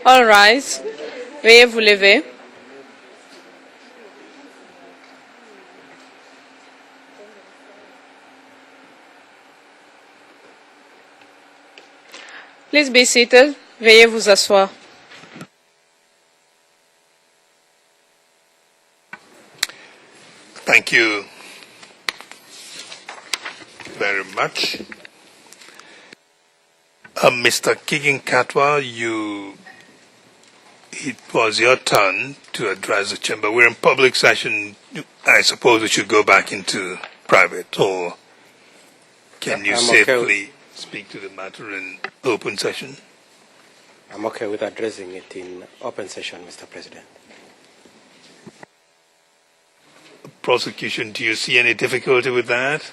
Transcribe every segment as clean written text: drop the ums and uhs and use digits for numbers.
All rise. Veuillez vous lever. Please be seated. Veuillez vous asseoir. Thank you very much. Mr. Kigen-Katwa, it was your turn to address the chamber. We're in public session. I suppose we should go back into private, or can you safely speak to the matter in open session? I'm okay with addressing it in open session, Mr. President. Prosecution, do you see any difficulty with that?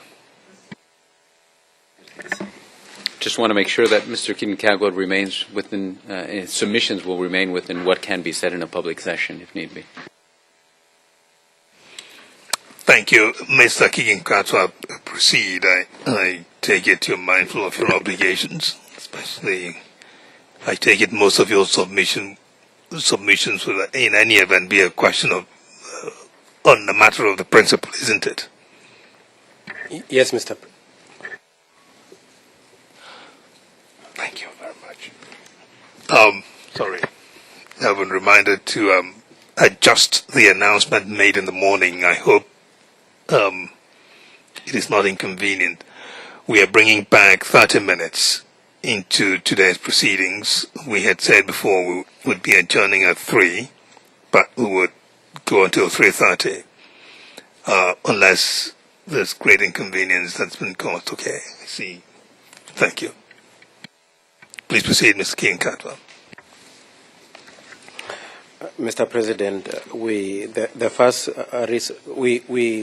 Just want to make sure that Mr. Kigen-Katwa remains within, his submissions will remain within what can be said in a public session, if need be. Thank you. Mr. Kigen-Katwa, proceed. I take it you're mindful of your obligations, especially, I take it most of your submissions will, in any event, be a question of, on the matter of the principle, isn't it? Yes, Mr. Thank you very much. Sorry. I've been reminded to adjust the announcement made in the morning. I hope it is not inconvenient. We are bringing back 30 minutes into today's proceedings. We had said before we would be adjourning at 3, but we would go until 3:30, unless there's great inconvenience that's been caused. Okay, I see. Thank you. Please proceed, Mr. Kigen-Katwa. Mr. President, we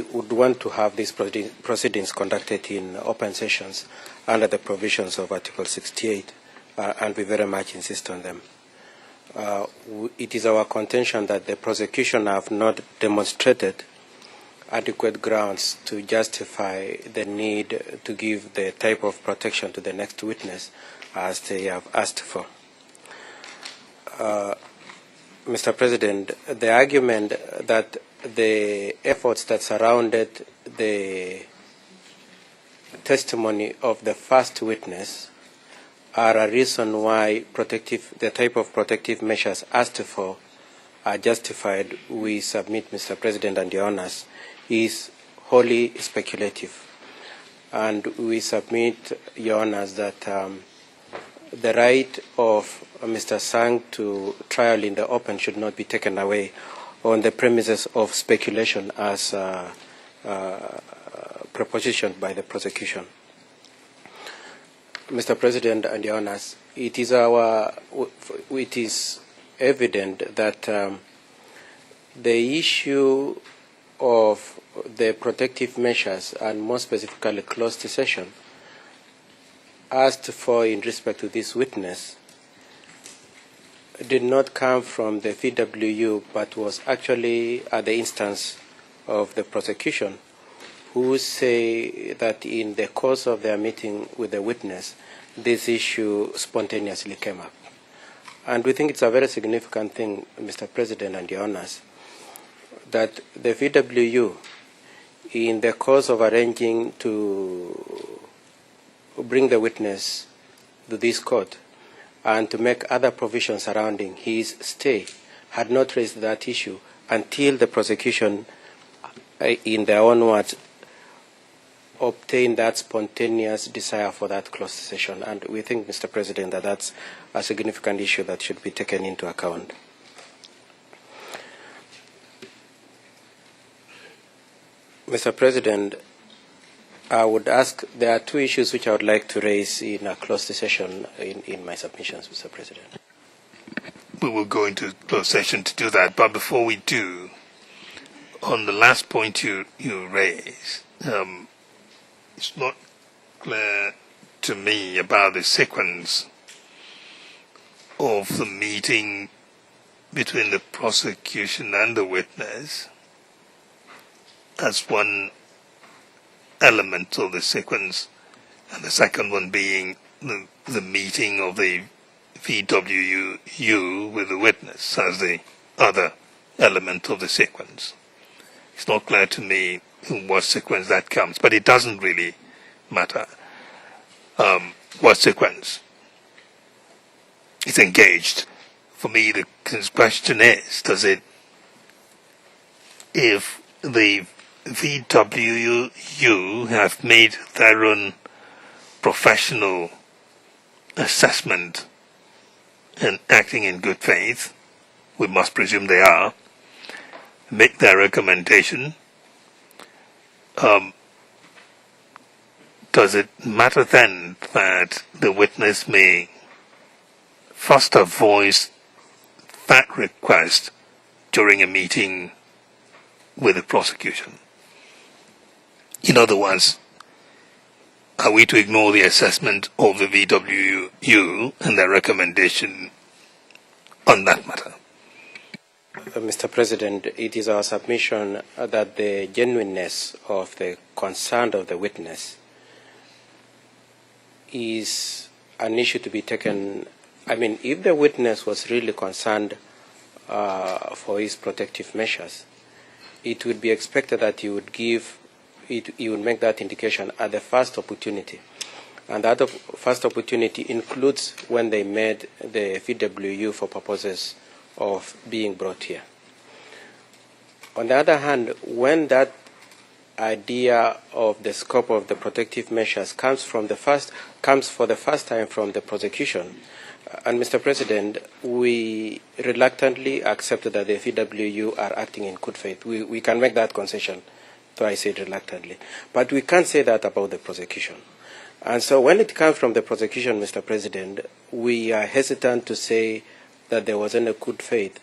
would want to have these proceedings conducted in open sessions under the provisions of Article 68, and we very much insist on them. It is our contention that the prosecution have not demonstrated adequate grounds to justify the need to give the type of protection to the next witness as they have asked for. Mr. President, the argument that the efforts that surrounded the testimony of the first witness are a reason why the type of protective measures asked for are justified, we submit, Mr. President and Your Honors, is wholly speculative. And we submit, Your Honors, that the right of Mr. Sang to trial in the open should not be taken away on the premises of speculation as propositioned by the prosecution. Mr. President and Your Honors, it is evident that the issue of the protective measures, and more specifically closed session, asked for in respect to this witness did not come from the VWU, but was actually at the instance of the prosecution, who say that in the course of their meeting with the witness, this issue spontaneously came up. And we think it's a very significant thing, Mr. President and Your Honors, that the VWU, in the course of arranging to bring the witness to this court and to make other provisions surrounding his stay, had not raised that issue until the prosecution, in their own words, obtained that spontaneous desire for that closed session. And we think, Mr. President, that that's a significant issue that should be taken into account. Mr. President, I would ask, there are two issues which I would like to raise in a closed session in my submissions, Mr. President. We will go into closed session to do that, but before we do, on the last point you raised, it's not clear to me about the sequence of the meeting between the prosecution and the witness as one element of the sequence, and the second one being the meeting of the VWU with the witness as the other element of the sequence. It's not clear to me in what sequence that comes, but it doesn't really matter what sequence is engaged. For me, the question is, if the VWU have made their own professional assessment and acting in good faith, we must presume they are, make their recommendation, does it matter then that the witness may first have voiced that request during a meeting with the prosecution? In other words, are we to ignore the assessment of the VWU and their recommendation on that matter? Mr. President, it is our submission that the genuineness of the concern of the witness is an issue to be taken. I mean, if the witness was really concerned for his protective measures, it would be expected that he would make that indication at the first opportunity. And that first opportunity includes when they made the VWU for purposes of being brought here. On the other hand, when that idea of the scope of the protective measures comes for the first time from the prosecution, and Mr. President, we reluctantly accept that the VWU are acting in good faith. We can make that concession, though I said reluctantly. But we can't say that about the prosecution. And so when it comes from the prosecution, Mr. President, we are hesitant to say that there wasn't a good faith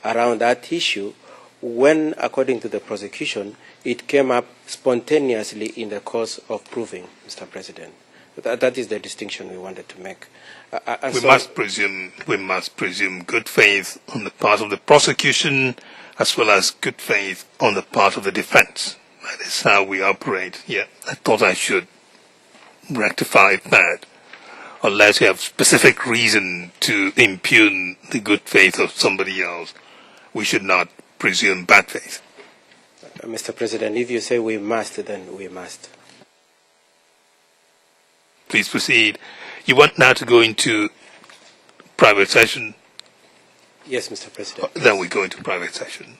around that issue when, according to the prosecution, it came up spontaneously in the course of proving, Mr. President. That is the distinction we wanted to make. We must presume good faith on the part of the prosecution as well as good faith on the part of the defense. That is how we operate. Yeah, I thought I should rectify that. Unless you have specific reason to impugn the good faith of somebody else, we should not presume bad faith. Mr. President, if you say we must, then we must. Please proceed. You want now to go into private session? Yes, Mr. President. Then we go into private session.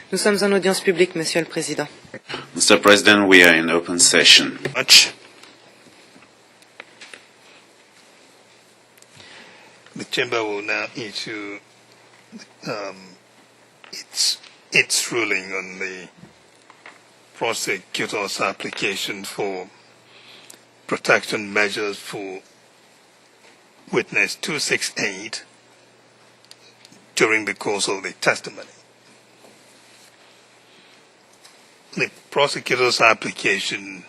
Nous sommes en audience publique, Monsieur le Président. Mr. President, we are in open session. Much. The chamber will now issue its ruling on the prosecutor's application for protection measures for witness 268 during the course of the testimony. The prosecutor's application,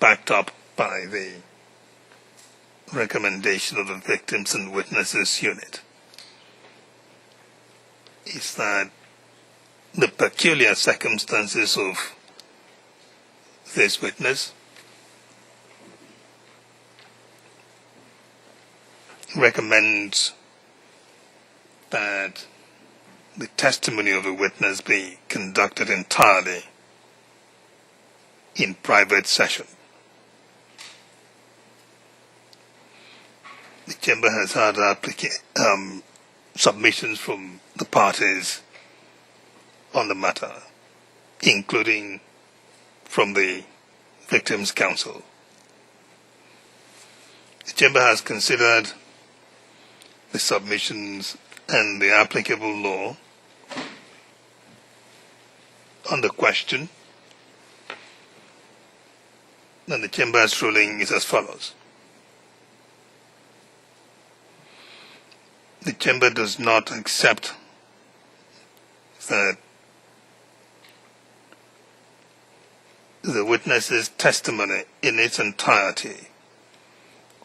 backed up by the recommendation of the Victims and Witnesses Unit, is that the peculiar circumstances of this witness recommends that the testimony of the witness be conducted entirely in private session. The chamber has had submissions from the parties on the matter, including from the Victims' Council. The chamber has considered the submissions and the applicable law on the question, and the chamber's ruling is as follows. The chamber does not accept that the witness's testimony in its entirety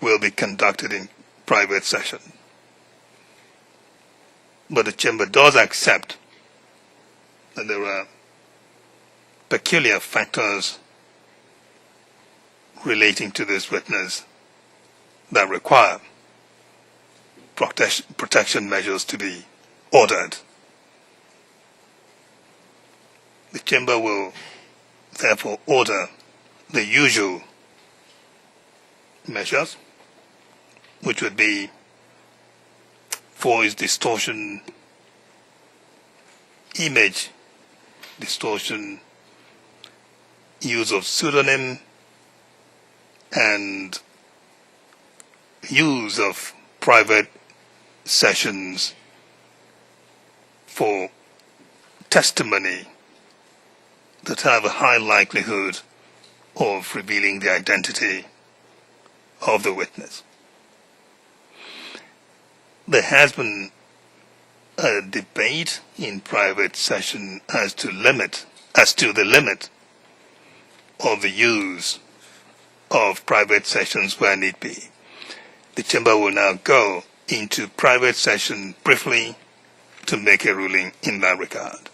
will be conducted in private session. But the chamber does accept that there are peculiar factors relating to this witness that require protection measures to be ordered. The chamber will therefore order the usual measures, which would be voice distortion, image distortion, use of pseudonym, and use of private sessions for testimony that have a high likelihood of revealing the identity of the witness. There has been a debate in private session as to the limit of the use of private sessions where need be. The chamber will now go into private session briefly to make a ruling in that regard.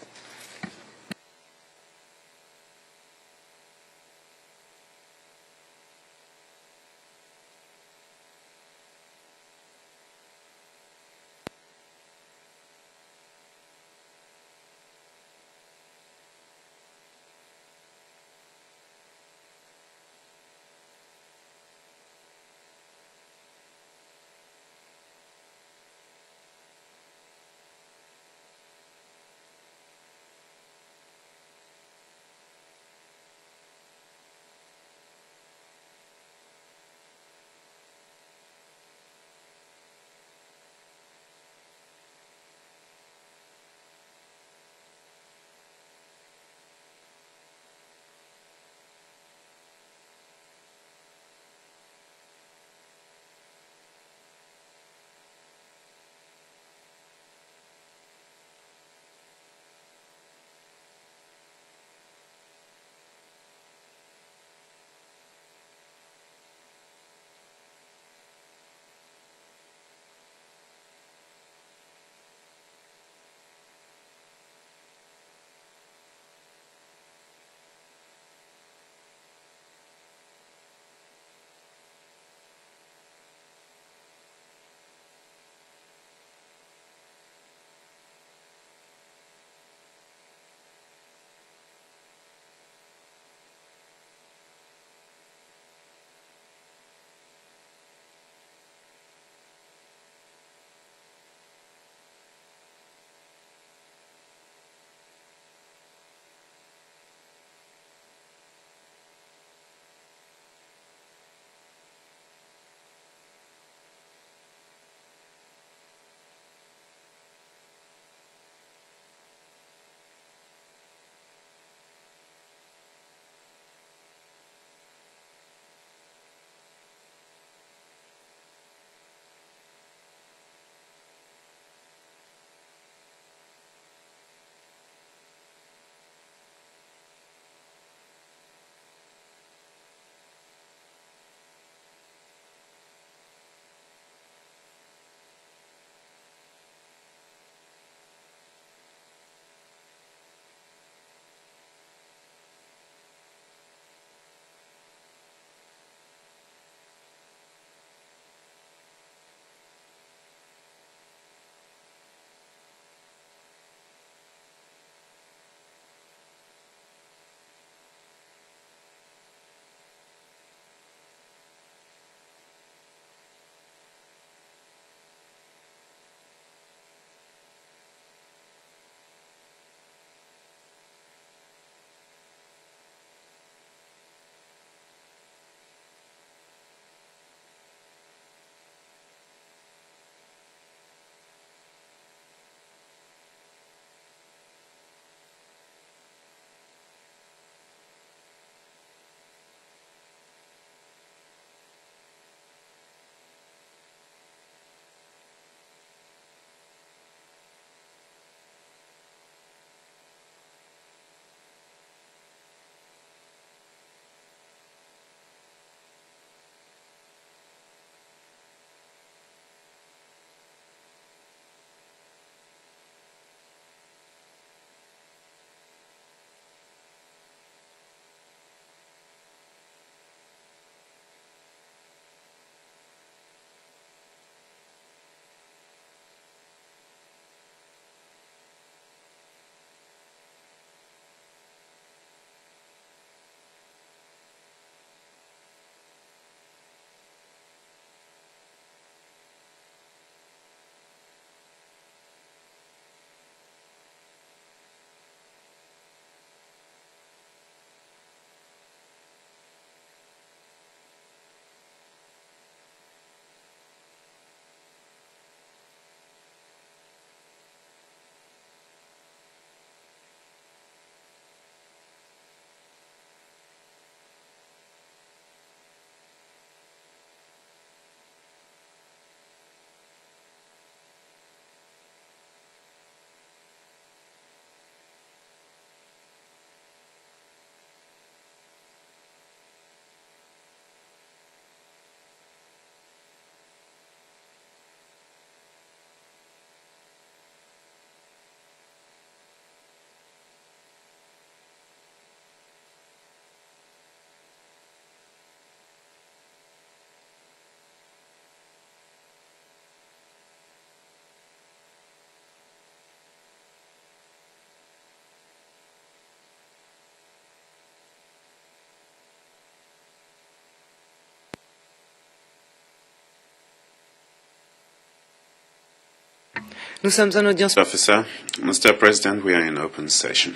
Nous sommes en audience. Officer, Mr. President, we are in open session.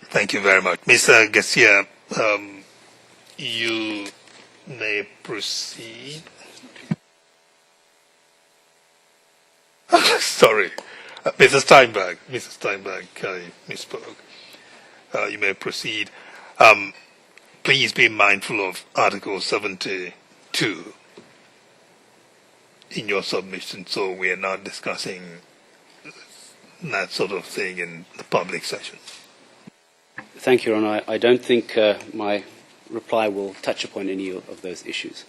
Thank you very much. Mr. Garcia, you may proceed. Sorry. Mrs. Steinberg, I misspoke. You may proceed. Please be mindful of Article 72 in your submission, so we are not discussing that sort of thing in the public session. Thank you, Your Honour. I don't think my reply will touch upon any of those issues.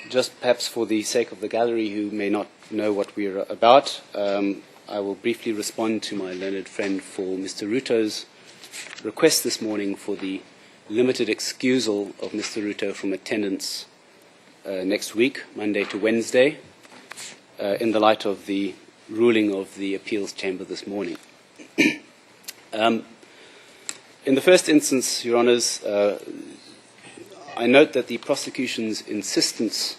Just perhaps for the sake of the gallery who may not know what we are about, I will briefly respond to my learned friend for Mr. Ruto's request this morning for the limited excusal of Mr. Ruto from attendance next week, Monday to Wednesday, in the light of the ruling of the Appeals Chamber this morning. In the first instance, Your Honours, I note that the prosecution's insistence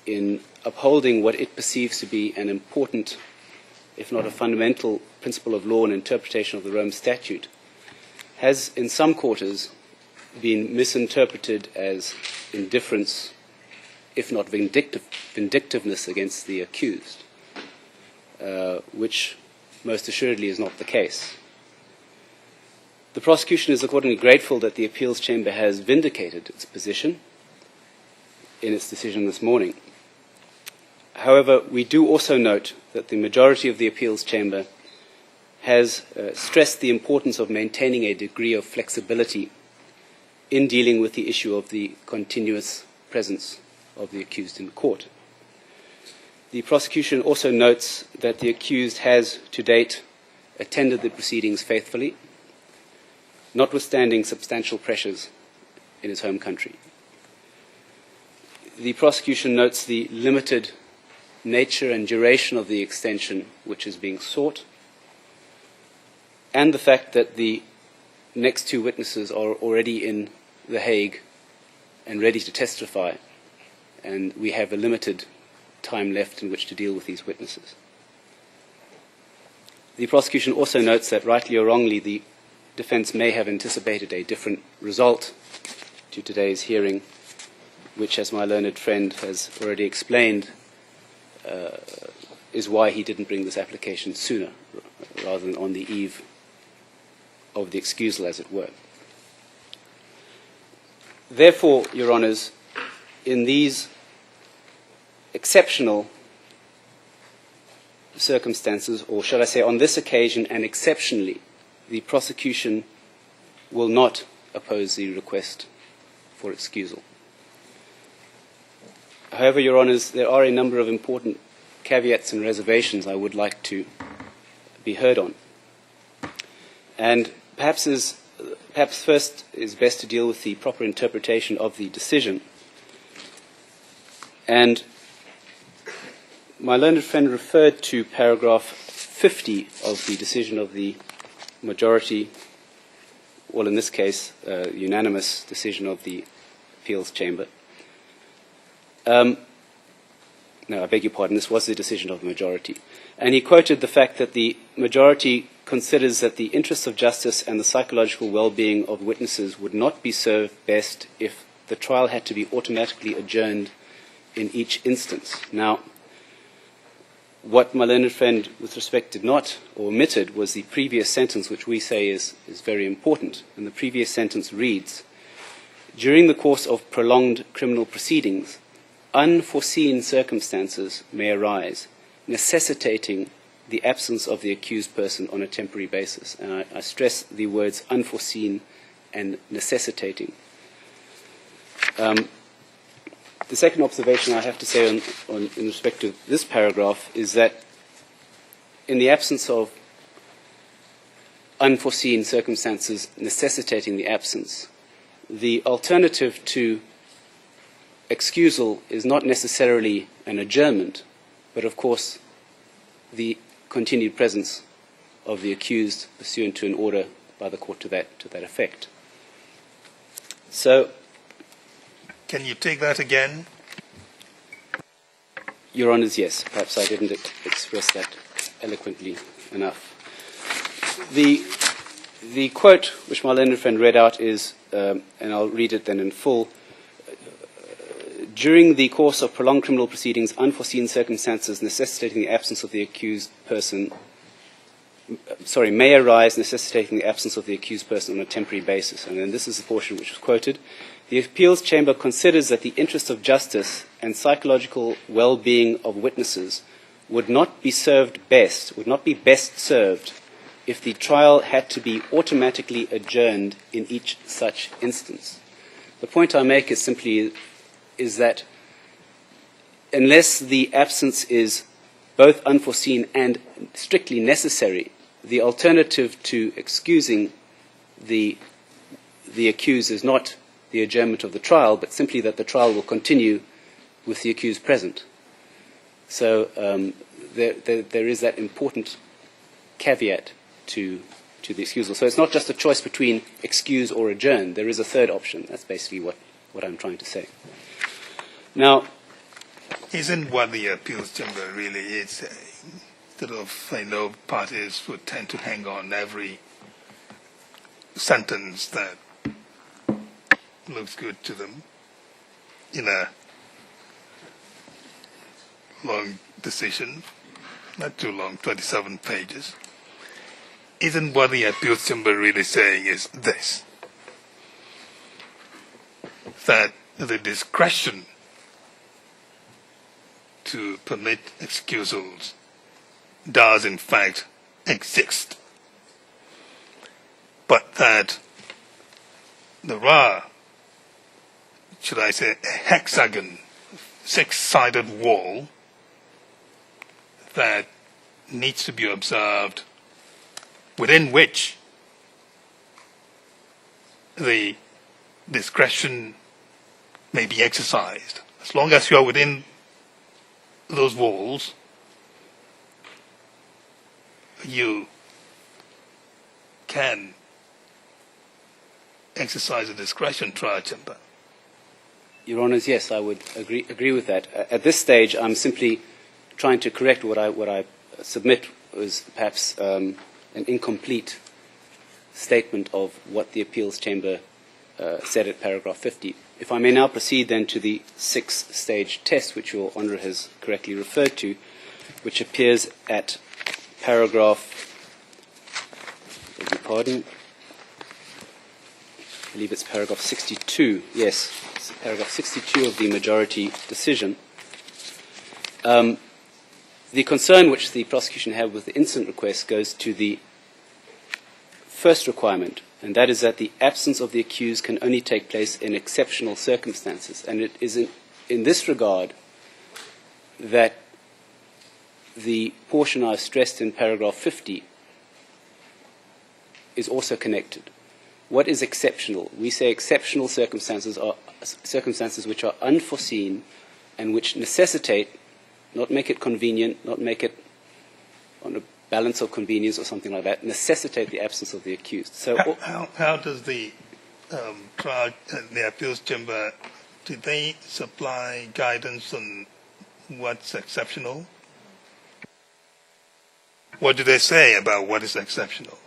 in upholding what it perceives to be an important, if not a fundamental, principle of law and interpretation of the Rome Statute has, in some quarters, been misinterpreted as indifference, if not vindictiveness against the accused, which most assuredly is not the case. The prosecution is accordingly grateful that the Appeals Chamber has vindicated its position in its decision this morning. However, we do also note that the majority of the Appeals Chamber has stressed the importance of maintaining a degree of flexibility in dealing with the issue of the continuous presence of the accused in court. The prosecution also notes that the accused has, to date, attended the proceedings faithfully, notwithstanding substantial pressures in his home country. The prosecution notes the limited nature and duration of the extension which is being sought, and the fact that the next two witnesses are already in The Hague and ready to testify, and we have a limited time left in which to deal with these witnesses. The prosecution also notes that, rightly or wrongly, the defense may have anticipated a different result to today's hearing, which, as my learned friend has already explained, is why he didn't bring this application sooner, rather than on the eve of the excusal, as it were. Therefore, Your Honours, in these exceptional circumstances, or shall I say on this occasion and exceptionally, the prosecution will not oppose the request for excusal. However, Your Honours, there are a number of important caveats and reservations I would like to be heard on. And perhaps first is best to deal with the proper interpretation of the decision. And my learned friend referred to paragraph 50 of the decision of the majority, well, in this case, unanimous decision of the Appeals Chamber. No, I beg your pardon, this was the decision of the majority. And he quoted the fact that the majority considers that the interests of justice and the psychological well-being of witnesses would not be served best if the trial had to be automatically adjourned in each instance. Now, what my learned friend, with respect, did not or omitted was the previous sentence, which we say is very important. And the previous sentence reads, "During the course of prolonged criminal proceedings, unforeseen circumstances may arise, necessitating the absence of the accused person on a temporary basis." And I stress the words unforeseen and necessitating. The second observation I have to say in respect to this paragraph is that in the absence of unforeseen circumstances necessitating the absence, the alternative to excusal is not necessarily an adjournment, but of course the continued presence of the accused pursuant to an order by the court to that effect. So, can you take that again? Your Honours, yes. Perhaps I didn't express that eloquently enough. The quote which my learned friend read out is, and I'll read it then in full, during the course of prolonged criminal proceedings, unforeseen circumstances necessitating the absence of the accused person, may arise necessitating the absence of the accused person on a temporary basis. And then this is the portion which was quoted. The appeals chamber considers that the interest of justice and psychological well-being of witnesses would not be best served if the trial had to be automatically adjourned in each such instance. The point I make is simply that unless the absence is both unforeseen and strictly necessary, the alternative to excusing the accused is not the adjournment of the trial, but simply that the trial will continue with the accused present. So there is that important caveat to the excusal. So it's not just a choice between excuse or adjourn. There is a third option. That's basically what I'm trying to say. Now, isn't what the appeals chamber really is saying? Sort of, I know parties would tend to hang on every sentence that looks good to them in a long decision, not too long, 27 pages. Isn't what the appeals chamber really saying is this, that the discretion to permit excusals does in fact exist, but that there are, should I say, a hexagon, six-sided wall that needs to be observed, within which the discretion may be exercised. As long as you are within those walls, you can exercise a discretion, trial chamber. Your Honours, yes, I would agree with that. At this stage, I'm simply trying to correct what I submit was perhaps an incomplete statement of what the appeals chamber said at paragraph 50. If I may now proceed then to the six-stage test, which Your Honour has correctly referred to, which appears at paragraph, beg your pardon, I believe it's paragraph 62. Yes, it's paragraph 62 of the majority decision. The concern which the prosecution had with the instant request goes to the first requirement, and that is that the absence of the accused can only take place in exceptional circumstances. And it is in this regard that the portion I've stressed in paragraph 50 is also connected. What is exceptional? We say exceptional circumstances are circumstances which are unforeseen and which necessitate, not make it convenient, not make it on a balance of convenience or something like that, necessitate the absence of the accused. So, how does the trial, the appeals chamber, do they supply guidance on what's exceptional? What do they say about what is exceptional?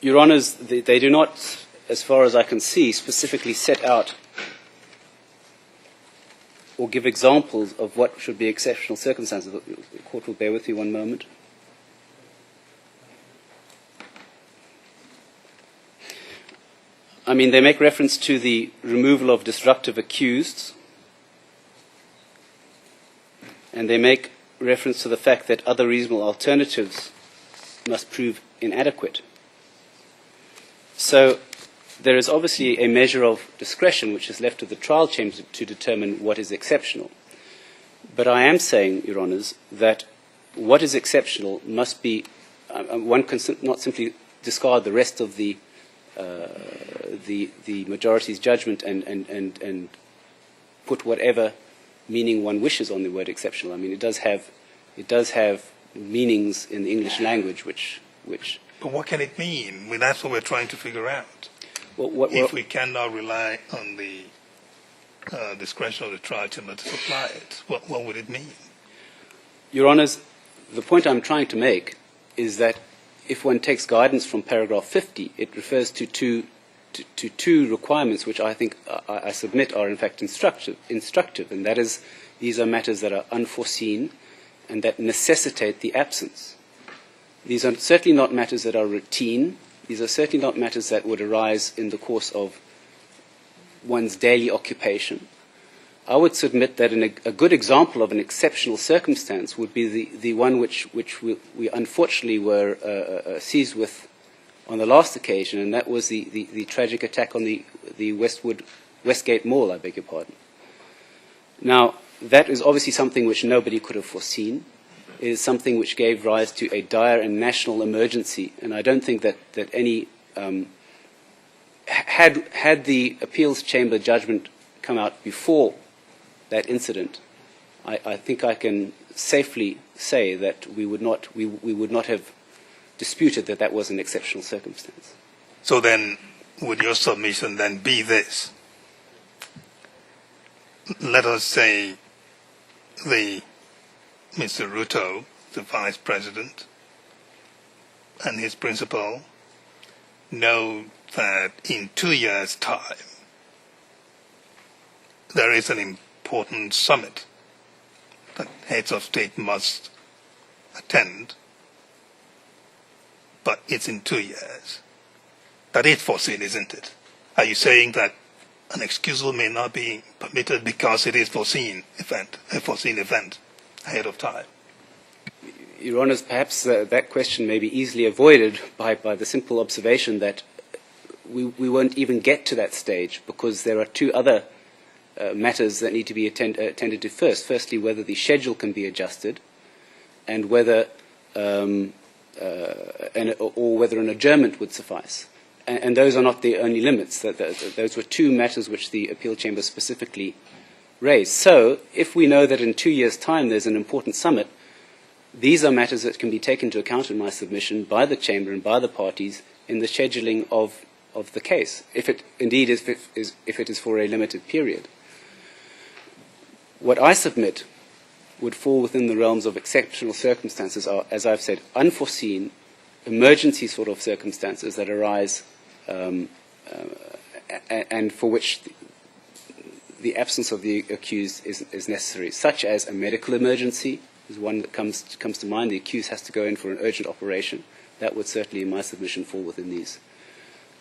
Your Honours, they do not, as far as I can see, specifically set out or give examples of what should be exceptional circumstances. The Court will bear with me one moment. I mean, they make reference to the removal of disruptive accused, and they make reference to the fact that other reasonable alternatives must prove inadequate. So there is obviously a measure of discretion which is left to the trial chamber to determine what is exceptional. But I am saying, Your Honours, that what is exceptional must be, one can not simply discard the rest of the majority's judgment and put whatever meaning one wishes on the word exceptional. I mean, it does have meanings in the English language which. But what can it mean? I mean, that's what we're trying to figure out. If we cannot rely on the discretion of the trial chamber to supply it, what would it mean? Your Honours, The point I'm trying to make is that if one takes guidance from paragraph 50, it refers to two requirements which I think I submit are in fact instructive, and that is these are matters that are unforeseen and that necessitate the absence. These are certainly not matters that are routine. These are certainly not matters that would arise in the course of one's daily occupation. I would submit that a good example of an exceptional circumstance would be the one which we unfortunately were seized with on the last occasion, and that was the tragic attack on the Westgate Mall, I beg your pardon. Now, that is obviously something which nobody could have foreseen. It is something which gave rise to a dire and national emergency, and I don't think that any had the appeals chamber judgment come out before that incident, I think I can safely say that we would not have disputed that that was an exceptional circumstance. So then, would your submission then be this? Let us say Mr. Ruto, the Vice President, and his principal know that in 2 years' time there is an important summit that heads of state must attend, but it's in 2 years. That is foreseen, isn't it? Are you saying that an excusal may not be permitted because it is a foreseen event ahead of time? Your Honours, perhaps that question may be easily avoided by the simple observation that we won't even get to that stage because there are two other matters that need to be attended to first. Firstly, whether the schedule can be adjusted, and whether or whether an adjournment would suffice. And those are not the only limits. Those were two matters which the appeal chamber specifically raised. So, if we know that in 2 years' time there's an important summit, these are matters that can be taken into account in my submission by the chamber and by the parties in the scheduling of the case, if it indeed is if it is for a limited period. What I submit would fall within the realms of exceptional circumstances are, as I've said, unforeseen, emergency sort of circumstances that arise and for which the absence of the accused is necessary, such as a medical emergency is one that comes to mind. The accused has to go in for an urgent operation. That would certainly, in my submission, fall within these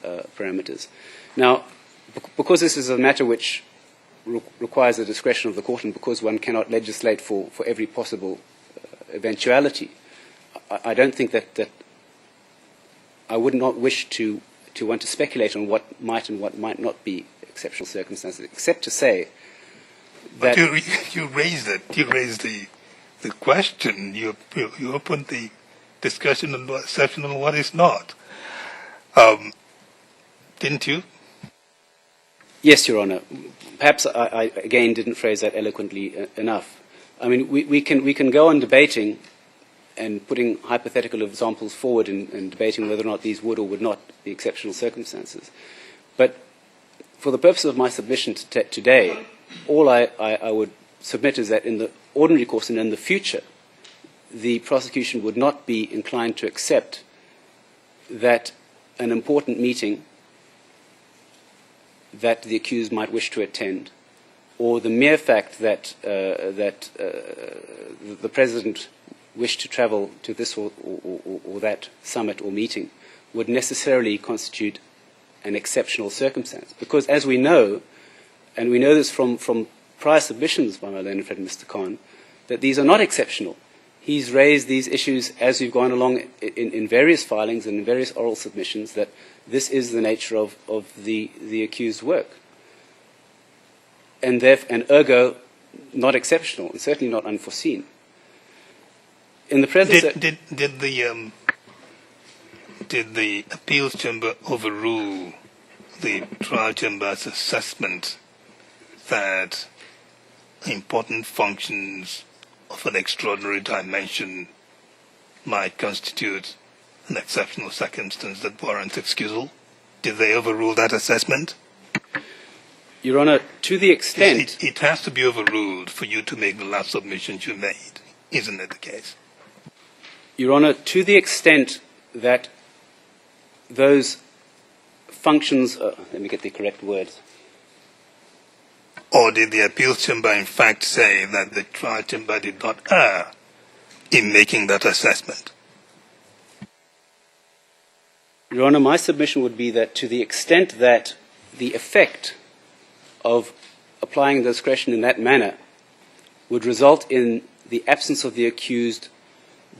parameters. Now, because this is a matter which requires the discretion of the court, and because one cannot legislate for every possible eventuality, I don't think that I would not wish to want to speculate on what might and what might not be exceptional circumstances, except to say that... But you raised it. You raised the question. You opened the discussion on what's exceptional and what is not. Didn't you? Yes, Your Honour. Perhaps I again didn't phrase that eloquently enough. I mean, we can go on debating and putting hypothetical examples forward and debating whether or not these would or would not be exceptional circumstances. But for the purpose of my submission today, all I would submit is that in the ordinary course and in the future, the prosecution would not be inclined to accept that an important meeting that the accused might wish to attend, or the mere fact that the President wished to travel to this or that summit or meeting would necessarily constitute an exceptional circumstance. Because as we know, and we know this from prior submissions by my learned friend Mr. Khan, that these are not exceptional. He's raised these issues as we've gone along in various filings and in various oral submissions, that this is the nature of the accused's work. And ergo, not exceptional, and certainly not unforeseen. In the present... Did the appeals chamber overrule the trial chamber's assessment that important functions of an extraordinary dimension might constitute an exceptional circumstance that warrants excusal? Did they overrule that assessment? Your Honour, to the extent... It has to be overruled for you to make the last submissions you made. Isn't it the case? Your Honour, to the extent that those functions, let me get the correct words. Or did the appeals chamber in fact say that the trial chamber did not err in making that assessment? Your Honour, my submission would be that to the extent that the effect of applying discretion in that manner would result in the absence of the accused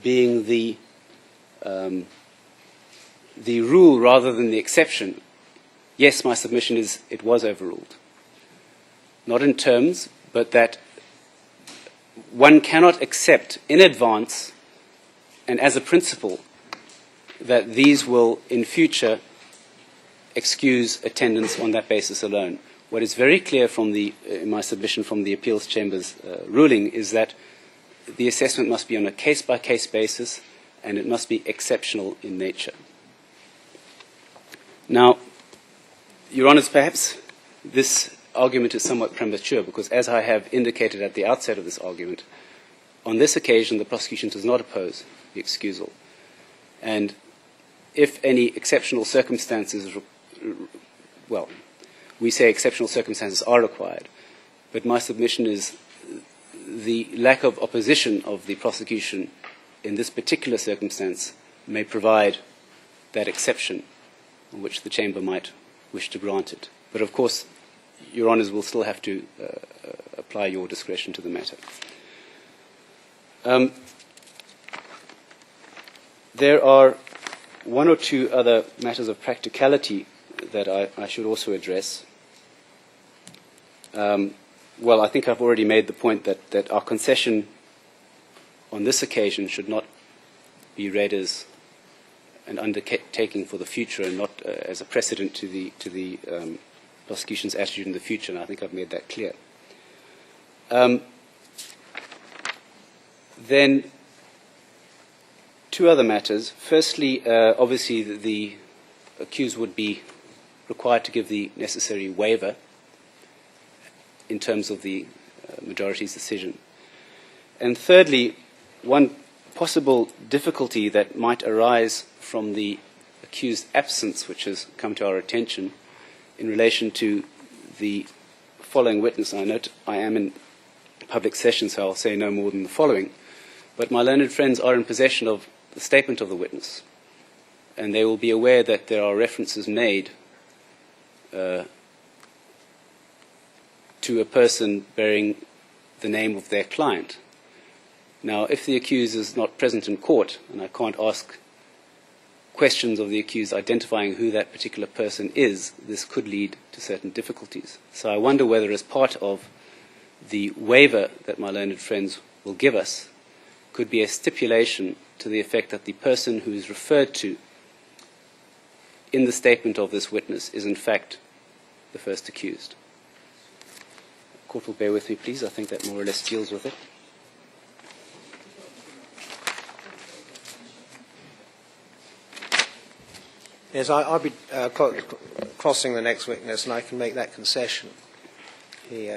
being the rule rather than the exception, yes, my submission is it was overruled. Not in terms, but that one cannot accept in advance and as a principle that these will in future excuse attendance on that basis alone. What is very clear from in my submission from the Appeals Chamber's ruling is that the assessment must be on a case-by-case basis and it must be exceptional in nature. Now, Your Honours, perhaps this argument is somewhat premature because, as I have indicated at the outset of this argument, on this occasion the prosecution does not oppose the excusal. And if any exceptional circumstances, well, we say exceptional circumstances are required, but my submission is the lack of opposition of the prosecution in this particular circumstance may provide that exception on which the chamber might wish to grant it. But of course, Your Honours will still have to apply your discretion to the matter. There are one or two other matters of practicality that I should also address. Well, I think I've already made the point that our concession on this occasion should not be read as an undertaking for the future and not as a precedent to the prosecution's attitude in the future, and I think I've made that clear. Then two other matters. Firstly, obviously the accused would be required to give the necessary waiver in terms of the majority's decision. And thirdly, one possible difficulty that might arise from the accused's absence, which has come to our attention, in relation to the following witness. I note I am in public session, so I'll say no more than the following. But my learned friends are in possession of the statement of the witness, and they will be aware that there are references made to a person bearing the name of their client. Now, if the accused is not present in court, and I can't ask questions of the accused identifying who that particular person is, this could lead to certain difficulties. So I wonder whether, as part of the waiver that my learned friends will give us, could be a stipulation to the effect that the person who is referred to in the statement of this witness is in fact the first accused. Court will bear with me, please. I think that more or less deals with it. Yes, I'll be crossing the next witness, and I can make that concession. He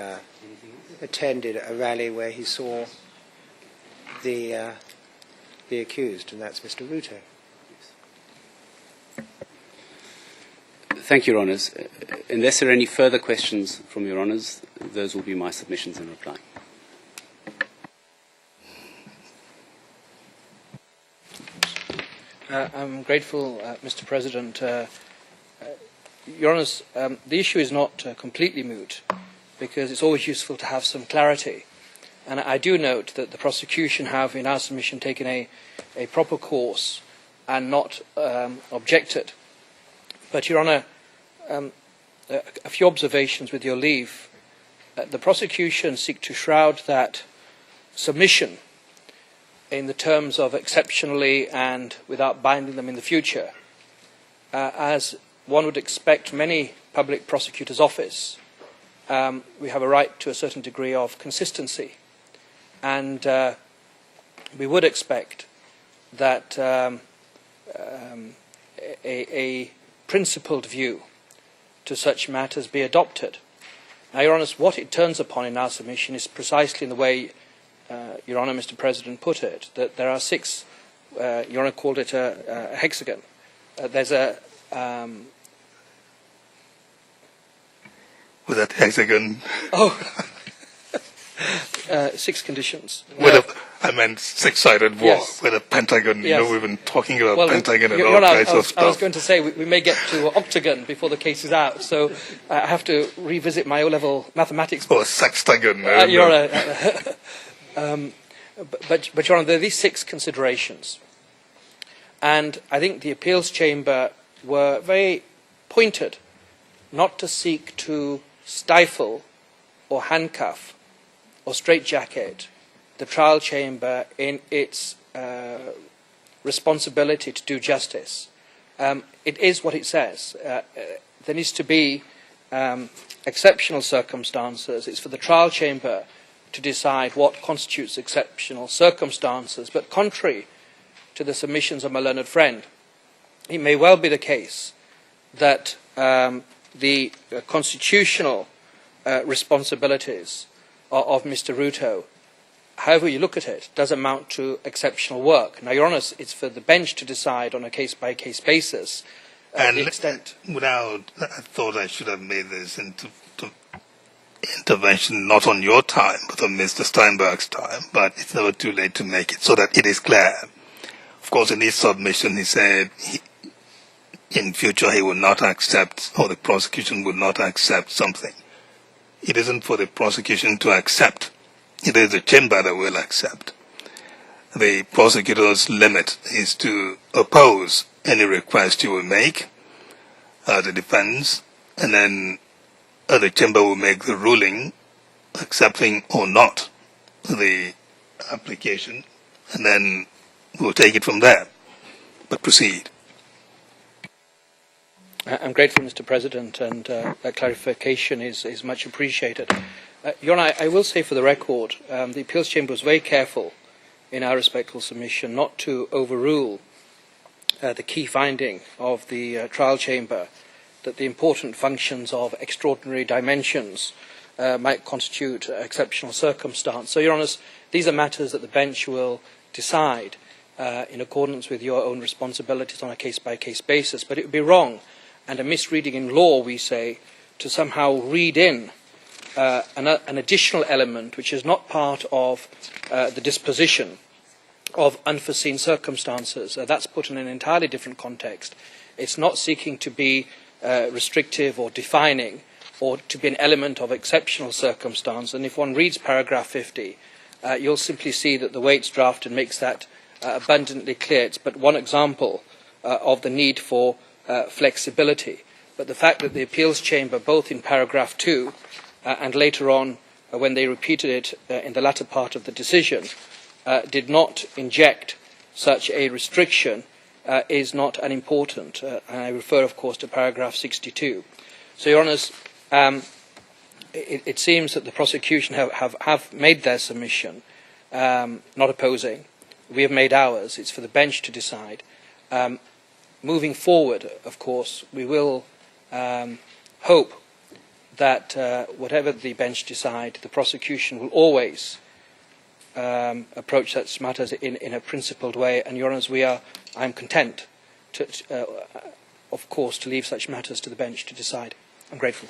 attended a rally where he saw the accused, and that's Mr. Ruto. Thank you, Your Honours. Unless there are any further questions from Your Honours, those will be my submissions in reply. I'm grateful, Mr. President. Your Honours, the issue is not completely moot, because it's always useful to have some clarity. And I do note that the prosecution have, in our submission, taken a proper course and not objected. But, Your Honour, a few observations with your leave. The prosecution seek to shroud that submission in the terms of exceptionally and without binding them in the future. As one would expect many public prosecutor's office, we have a right to a certain degree of consistency. And we would expect that a principled view to such matters be adopted. Now, Your Honour, what it turns upon in our submission is precisely in the way Your Honour, Mr. President, put it, that there are 6 Your Honour called it a hexagon. There's a with that hexagon. oh 6 conditions. I meant six-sided wall Yes. with a pentagon. Yes. We've been talking about Well, pentagon and Your all Honour, kinds of I was stuff. going to say we may get to octagon before the case is out, so I have to revisit my O-level mathematics. Or sextagon. Your Honour, but Your Honour, there are these 6 considerations, and I think the appeals chamber were very pointed not to seek to stifle or handcuff or straitjacket the trial chamber in its responsibility to do justice. It is what it says. There needs to be exceptional circumstances. It's for the trial chamber to decide what constitutes exceptional circumstances. But contrary to the submissions of my learned friend, it may well be the case that the constitutional responsibilities of Mr. Ruto, however you look at it, does amount to exceptional work. Now, Your Honour, it's for the bench to decide on a case-by-case basis and the extent. I thought I should have made this intervention not on your time, but on Mr. Steinberg's time, but it's never too late to make it so that it is clear. Of course, in his submission, he said in future he would not accept, or the prosecution would not accept something. It isn't for the prosecution to accept. It is the chamber that will accept. The prosecutor's limit is to oppose any request you will make, the defense, and then the chamber will make the ruling accepting or not the application, and then we'll take it from there. But proceed. I'm grateful, Mr. President, and that clarification is much appreciated. Your Honour, I will say for the record, the Appeals Chamber was very careful in our respectful submission not to overrule the key finding of the trial chamber that the important functions of extraordinary dimensions might constitute exceptional circumstance. So, Your Honours, these are matters that the bench will decide in accordance with your own responsibilities on a case-by-case basis. But it would be wrong and a misreading in law, we say, to somehow read in an additional element which is not part of the disposition of unforeseen circumstances. That's put in an entirely different context. It's not seeking to be restrictive or defining or to be an element of exceptional circumstance. And if one reads paragraph 50, you'll simply see that the way it's drafted makes that abundantly clear. It's but one example of the need for flexibility. But the fact that the Appeals Chamber, both in paragraph 2 and later on when they repeated it in the latter part of the decision, did not inject such a restriction is not unimportant. And I refer, of course, to paragraph 62. So, Your Honours, it seems that the prosecution have made their submission, not opposing. We have made ours. It's for the bench to decide. Moving forward, of course, we will hope that whatever the bench decide, the prosecution will always approach such matters in a principled way. And, Your Honours, I am content, of course, to leave such matters to the bench to decide. I'm grateful.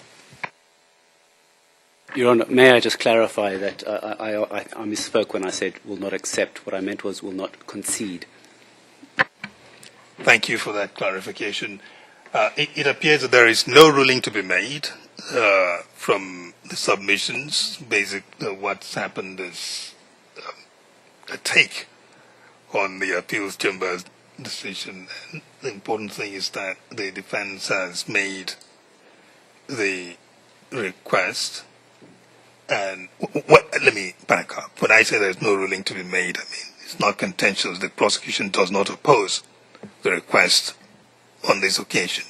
Your Honour, may I just clarify that I misspoke when I said will not accept. What I meant was will not concede. Thank you for that clarification. It appears that there is no ruling to be made from the submissions. Basically, what's happened is a take on the Appeals Chamber's decision. And the important thing is that the defense has made the request. And let me back up. When I say there's no ruling to be made, I mean it's not contentious. The prosecution does not oppose the request on this occasion.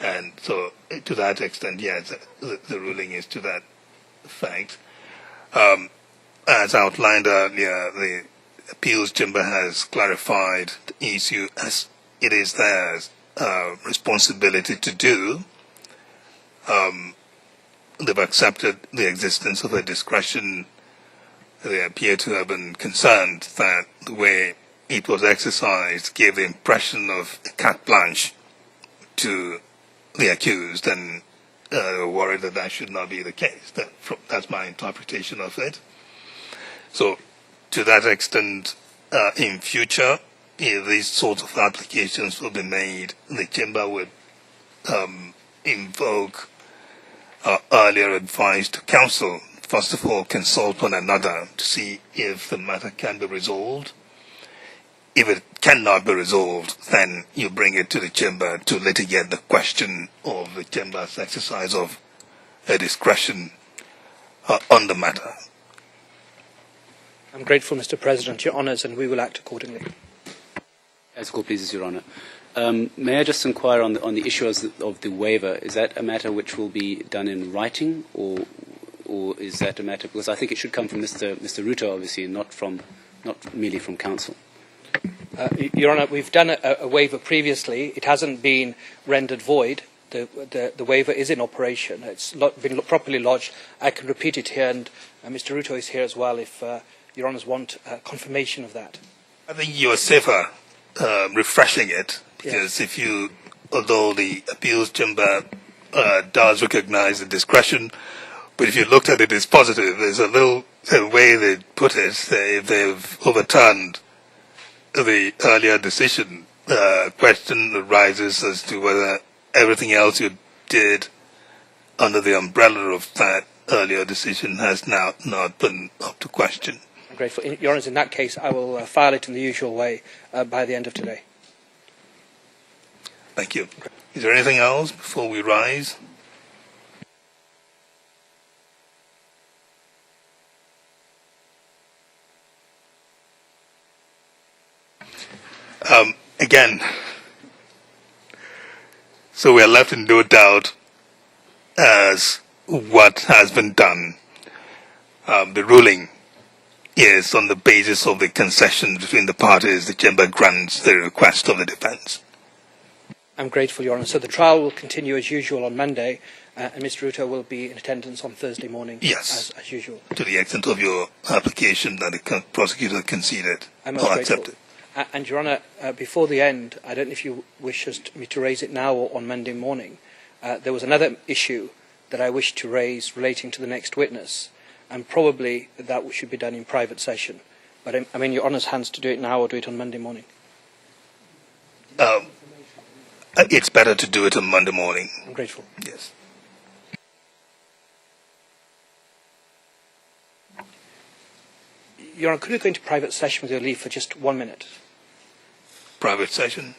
And so to that extent, yes, the ruling is to that effect. As outlined earlier, the Appeals Chamber has clarified the issue as it is their responsibility to do. They've accepted the existence of a discretion. They appear to have been concerned that the way it was exercised gave the impression of a carte blanche to the accused, and worried that that should not be the case. That's my interpretation of it. So, to that extent, in future, if these sorts of applications will be made, the Chamber would invoke earlier advice to counsel. First of all, consult one another to see if the matter can be resolved. If it cannot be resolved, then you bring it to the Chamber to litigate the question of the Chamber's exercise of a discretion on the matter. I'm grateful, Mr. President, Your Honours, and we will act accordingly. As the Court pleases, Your Honour. May I just inquire on the issue of the waiver? Is that a matter which will be done in writing, or is that a matter, because I think it should come from Mr. Ruto, obviously, not merely from counsel. Your Honour, we've done a waiver previously. It hasn't been rendered void. The waiver is in operation. It's been properly lodged. I can repeat it here, and Mr. Ruto is here as well if Your Honours want confirmation of that. I think you are safer refreshing it, because Yes. although the appeals chamber does recognize the discretion, but if you looked at it as positive, there's a way they put it, if they've overturned the earlier decision, question arises as to whether everything else you did under the umbrella of that earlier decision has now not been up to question. I'm grateful. Your Honours, in that case, I will file it in the usual way by the end of today. Thank you. Is there anything else before we rise? Again, so we are left in no doubt as what has been done. The ruling is on the basis of the concession between the parties. The Chamber grants the request of the defence. I'm grateful, Your Honour. So the trial will continue as usual on Monday, and Mr. Ruto will be in attendance on Thursday morning, Yes. as usual. To the extent of your application that the prosecutor conceded I'm most or grateful. accepted. And Your Honour, before the end, I don't know if you wish me to raise it now or on Monday morning. There was another issue that I wish to raise relating to the next witness, and probably that should be done in private session. But I'm in Your Honour's hands to do it now or do it on Monday morning. It's better to do it on Monday morning. I'm grateful. Yes. Your Honour, could we go into private session with your leave for just 1 minute? Private session.